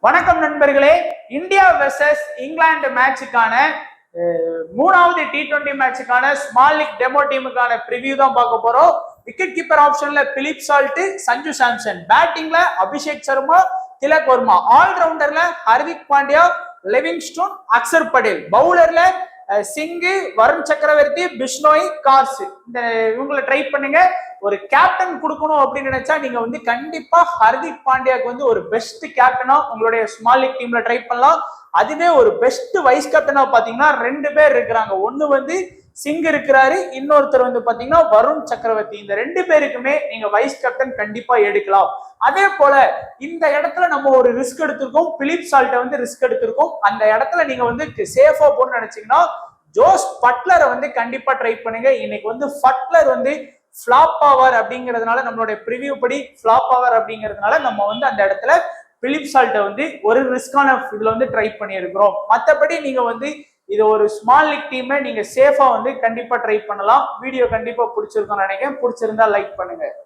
வணக்கம் நண்பர்களே. India versus England மேட்சுக்கான மூணாவது T20 மேட்சுக்கான ஸ்மால் லீக் டெமோ டீமுக்கான ப்ரிவியூ தான் பார்க்க போறோம். விக்கெட் கீப்பர் ஆப்ஷன்ல பிலிப் சால்ட், சஞ்சு சாம்சன், பேட்டிங்ல அபிஷேக் சர்மா, திலக் வர்மா, ஆல்ரவுண்டர்ல ஹர்திக் பாண்டியா, லிவிங்ஸ்டோன், அக்சர் படேல், பவுலர்ல சிங்கு, வருண் சக்கரவர்த்தி, பிஷ்னோய், கார்ஸ். இந்த இவங்களை ட்ரை பண்ணுங்க. ஒரு கேப்டன் கொடுக்கணும் அப்படின்னு நினைச்சா நீங்க கண்டிப்பா ஹர்திக் பாண்டியாக்கு ஒரு பெஸ்ட் கேப்டனா உங்களுடைய ஸ்மால் லீக் டீம்ல ட்ரை பண்ணலாம். அதுவே ஒரு பெஸ்ட் வைஸ் கேப்டனா பாத்தீங்கன்னா ரெண்டு பேர் இருக்கிறாங்க. ஒன்னு சிங் இருக்கிறாரு, இன்னொருத்தர் பாத்தீங்கன்னா வருண் சக்கரவர்த்தி. இந்த ரெண்டு பேருக்குமே நீங்க வைஸ் கேப்டன் கண்டிப்பா எடுக்கலாம். அதே போல இந்த இடத்துல நம்ம ஒரு ரிஸ்க் எடுத்திருக்கோம். பிலிப் சால்ட்டை ரிஸ்க் எடுத்திருக்கோம். அந்த இடத்துல நீங்க சேஃபா போன்னு நினைச்சீங்கன்னா ஜோஸ் பட்லரை கண்டிப்பா ட்ரை பண்ணுங்க. இன்னைக்கு பட்லர் ஃபிளாப் ஆவார் அப்படிங்கிறதுனால நம்மளுடைய ப்ரிவியூ படி ஃபிளாப் ஆவார் அப்படிங்கிறதுனால நம்ம அந்த இடத்துல பிலிப் சால்ட்டை ஒரு ரிஸ்கான இதுல ட்ரை பண்ணியிருக்கிறோம். மற்றபடி நீங்க இது ஒரு ஸ்மால் லீக் டீமை நீங்க சேஃபா கண்டிப்பா ட்ரை பண்ணலாம். வீடியோ கண்டிப்பா பிடிச்சிருக்கும்னு நினைக்கிறேன். பிடிச்சிருந்தா லைக் பண்ணுங்க.